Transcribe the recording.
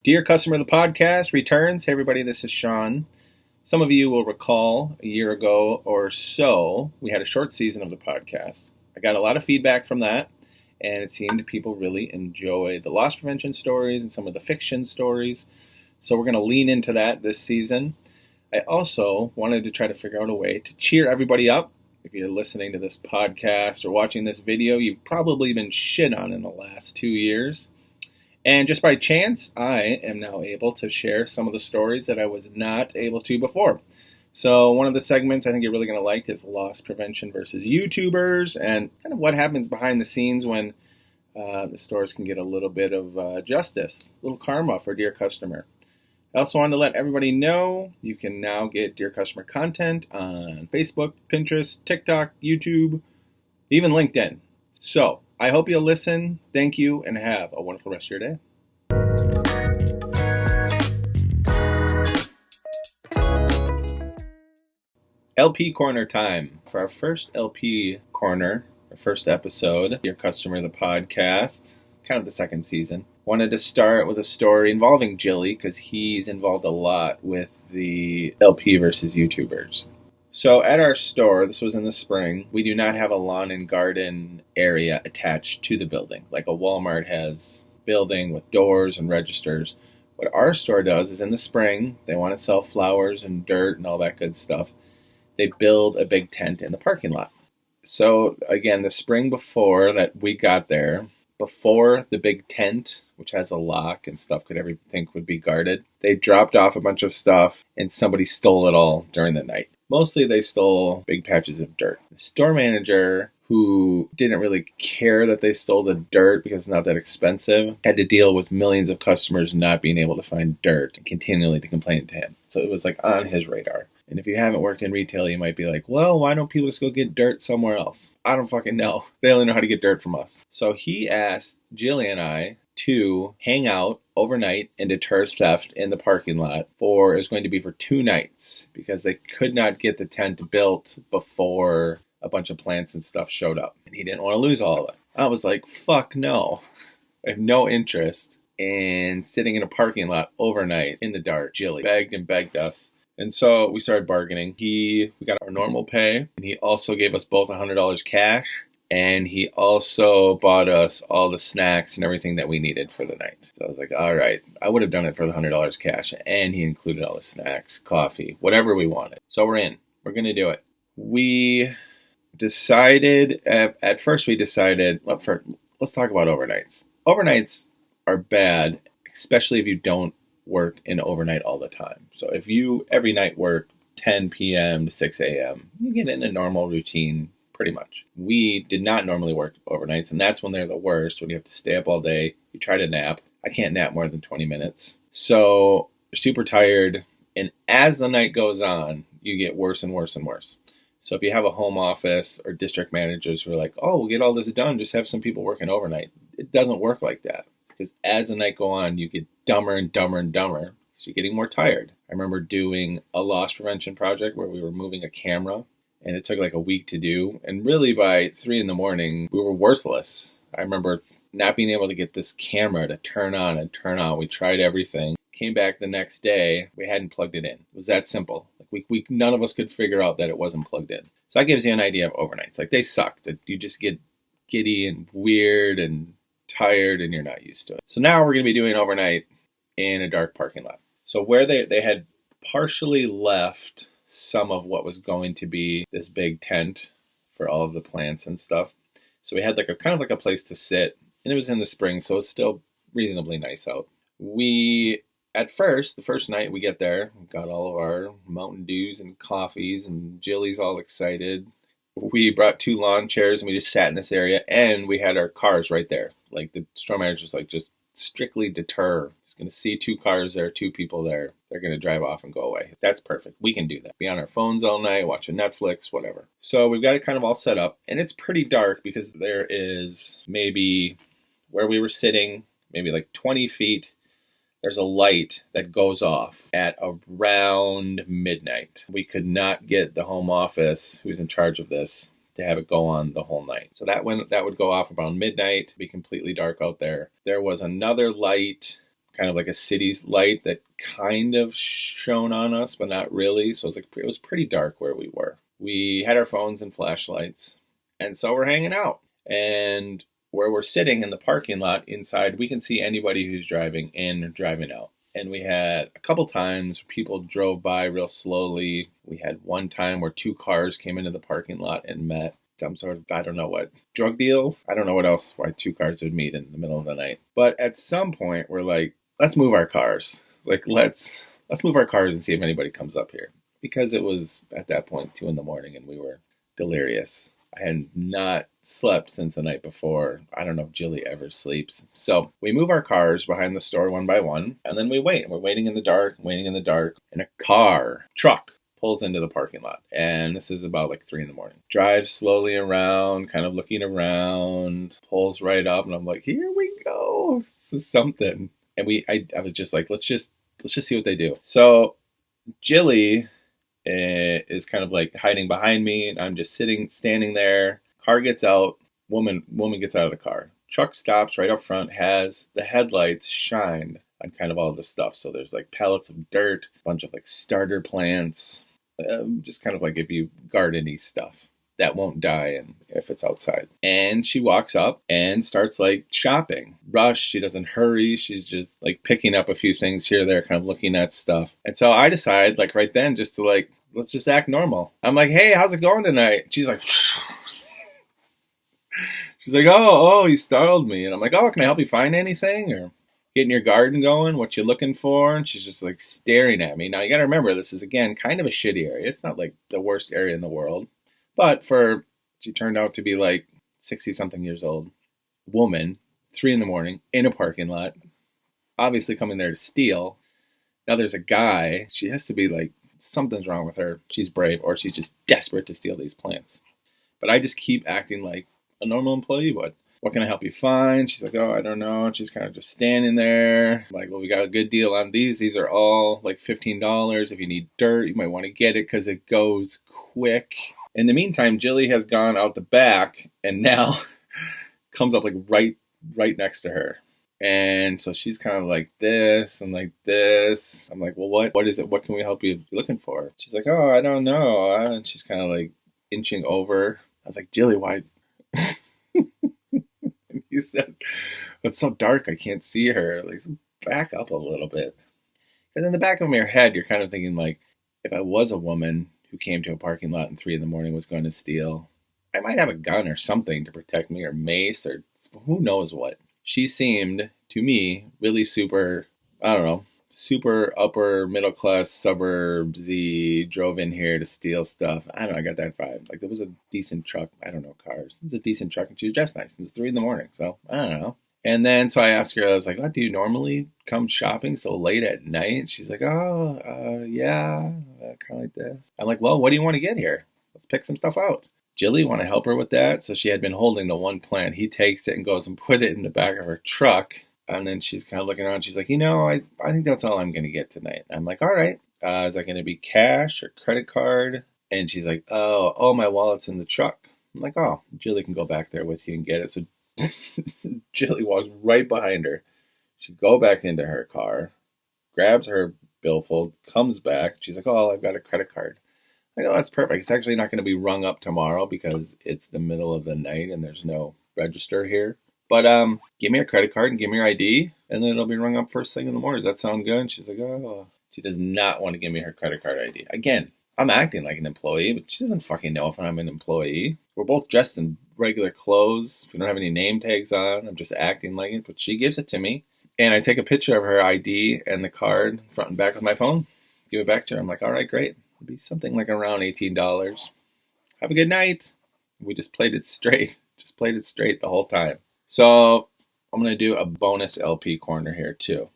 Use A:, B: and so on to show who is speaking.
A: Dear Customer of the Podcast returns. Hey, everybody, this is Sean. Some of you will recall a year ago or so, we had a short season of the podcast. I got a lot of feedback from that, and it seemed people really enjoy the loss prevention stories and some of the fiction stories. So we're going to lean into that this season. I also wanted to try to figure out a way to cheer everybody up. If you're listening to this podcast or watching this video, you've probably been shit on in the last 2 years. And just by chance, I am now able to share some of the stories that I was not able to before. So one of the segments I think you're really going to like is loss prevention versus YouTubers and kind of what happens behind the scenes when the stores can get a little bit of justice, a little karma for Dear Customer. I also wanted to let everybody know you can now get Dear Customer content on Facebook, Pinterest, TikTok, YouTube, even LinkedIn. So I hope you'll listen. Thank you, and have a wonderful rest of your day. LP Corner time. For our first LP Corner, our first episode, Dear Customer of the Podcast, kind of the second season, wanted to start with a story involving Jilly because he's involved a lot with the LP versus YouTubers. So at our store, this was in the spring, we do not have a lawn and garden area attached to the building, like a Walmart has building with doors and registers. What our store does is in the spring, they want to sell flowers and dirt and all that good stuff. They build a big tent in the parking lot. So again, the spring before that we got there, before the big tent, which has a lock and stuff could everything would be guarded, they dropped off a bunch of stuff and somebody stole it all during the night. Mostly they stole big patches of dirt. The store manager, who didn't really care that they stole the dirt because it's not that expensive, had to deal with millions of customers not being able to find dirt and continually to complain to him. So it was like on his radar. And if you haven't worked in retail, you might be like, well, why don't people just go get dirt somewhere else? I don't fucking know. They only know how to get dirt from us. So he asked Jilly and I to hang out overnight and deter theft in the parking lot it was going to be for 2 nights because they could not get the tent built before a bunch of plants and stuff showed up. And he didn't want to lose all of it. I was like, fuck no. I have no interest in sitting in a parking lot overnight in the dark. Jilly begged and begged us. And so we started bargaining. We got our normal pay, and he also gave us both $100 cash, and he also bought us all the snacks and everything that we needed for the night. So I was like, all right, I would have done it for the $100 cash, and he included all the snacks, coffee, whatever we wanted. So we're in. We're going to do it. We decided, at first we decided, let's talk about overnights. Overnights are bad, especially if you don't work in overnight all the time. So if you every night work 10 p.m. to 6 a.m., you get in a normal routine pretty much. We did not normally work overnights, and that's when they're the worst, when you have to stay up all day. You try to nap. I can't nap more than 20 minutes. So you're super tired, and as the night goes on, you get worse and worse and worse. So if you have a home office or district managers who are like, oh, we'll get all this done, just have some people working overnight. It doesn't work like that. Because as the night go on, you get dumber and dumber and dumber. So you're getting more tired. I remember doing a loss prevention project where we were moving a camera, and it took like a week to do. And really by 3 a.m, we were worthless. I remember not being able to get this camera to turn on and turn on. We tried everything. Came back the next day, we hadn't plugged it in. It was that simple. Like we none of us could figure out that it wasn't plugged in. So that gives you an idea of overnights. Like they suck. That you just get giddy and weird and tired and you're not used to it. So now we're going to be doing overnight in a dark parking lot. So where they had partially left some of what was going to be this big tent for all of the plants and stuff. So we had like a kind of like a place to sit, and it was in the spring, so it's still reasonably nice out. At first, the first night we get there, we got all of our Mountain Dews and coffees, and Jilly's all excited. We brought 2 lawn chairs, and we just sat in this area, and we had our cars right there. Like the store manager's like, just strictly deter. He's going to see 2 cars there, 2 people there. They're going to drive off and go away. That's perfect. We can do that. Be on our phones all night, watching Netflix, whatever. So we've got it kind of all set up, and it's pretty dark because there is maybe where we were sitting, maybe like 20 feet. There's a light that goes off at around midnight. We could not get the home office, who's in charge of this, to have it go on the whole night. So that would go off around midnight, be completely dark out there. There was another light kind of like a city light that kind of shone on us, but not really. So it was pretty dark where we were. We had our phones and flashlights, and so we're hanging out. And where we're sitting in the parking lot inside, we can see anybody who's driving in or driving out. And we had a couple times people drove by real slowly. We had one time where 2 cars came into the parking lot and met. Some sort of, I don't know what, drug deal? I don't know what else, why 2 cars would meet in the middle of the night. But at some point, we're like, let's move our cars. Like, let's move our cars and see if anybody comes up here. Because it was, at that point, 2 a.m. and we were delirious. I had not slept since the night before. I don't know if Jilly ever sleeps. So we move our cars behind the store one by one, and then we wait. We're waiting in the dark, and a truck, pulls into the parking lot. And this is about like 3 a.m. Drives slowly around, kind of looking around, pulls right up, and I'm like, here we go. This is something. And I was just like, let's just see what they do. So Jilly is kind of like hiding behind me, and I'm just standing there. Car gets out, woman gets out of the car. Truck stops right up front, has the headlights shined on kind of all this stuff. So there's like pallets of dirt, a bunch of like starter plants, just kind of like if you garden-y stuff that won't die and if it's outside. And she walks up and starts like shopping. Rush, she doesn't hurry. She's just like picking up a few things here or there, kind of looking at stuff. And so I decide like right then just to like, let's just act normal. I'm like, hey, how's it going tonight? She's like, oh, you startled me. And I'm like, oh, can I help you find anything? Or getting your garden going? What you looking for? And she's just like staring at me. Now you got to remember, this is again kind of a shitty area. It's not like the worst area in the world. But she turned out to be like 60-something years old, woman, 3 a.m. in a parking lot, obviously coming there to steal. Now there's a guy. She has to be like, something's wrong with her. She's brave, or she's just desperate to steal these plants. But I just keep acting like a normal employee would. What can I help you find? She's like, oh, I don't know. And she's kind of just standing there. I'm like, well, we got a good deal on these. These are all like $15. If you need dirt, you might want to get it because it goes quick. In the meantime, Jilly has gone out the back and now comes up like right next to her. And so she's kind of like this and like this. I'm like, well, what is it? What can we help you looking for? She's like, oh, I don't know. And she's kind of like inching over. I was like, Jilly, why? And he said, it's so dark, I can't see her. Like, back up a little bit. And in the back of your head, you're kind of thinking like, if I was a woman who came to a parking lot at 3 a.m. was going to steal, I might have a gun or something to protect me, or mace, or who knows what. She seemed, to me, really super, I don't know, super upper middle class suburbsy, drove in here to steal stuff. I don't know, I got that vibe. Like, there was a decent truck. I don't know cars. It was a decent truck, and she was dressed nice. It was 3 a.m, so I don't know. And then, so I asked her, I was like, what, do you normally come shopping so late at night? She's like, yeah, kind of like this. I'm like, well, what do you want to get here? Let's pick some stuff out. Jilly, want to help her with that? So she had been holding the one plant. He takes it and goes and put it in the back of her truck. And then she's kind of looking around. She's like, I think that's all I'm going to get tonight. I'm like, all right. Is that going to be cash or credit card? And she's like, oh, my wallet's in the truck. I'm like, oh, Jilly can go back there with you and get it. So Jilly walks right behind her. She go back into her car, grabs her billfold, comes back. She's like, oh, I've got a credit card. I go, that's perfect. It's actually not going to be rung up tomorrow because it's the middle of the night and there's no register here. But give me your credit card and give me your ID, and then it'll be rung up first thing in the morning. Does that sound good? And she's like, oh. She does not want to give me her credit card ID. Again, I'm acting like an employee, but she doesn't fucking know if I'm an employee. We're both dressed in regular clothes. We don't have any name tags on. I'm just acting like it, but she gives it to me. And I take a picture of her ID and the card front and back with my phone, give it back to her. I'm like, all right, great. It'll be something like around $18. Have a good night. We just played it straight. The whole time. So I'm going to do a bonus LP corner here too.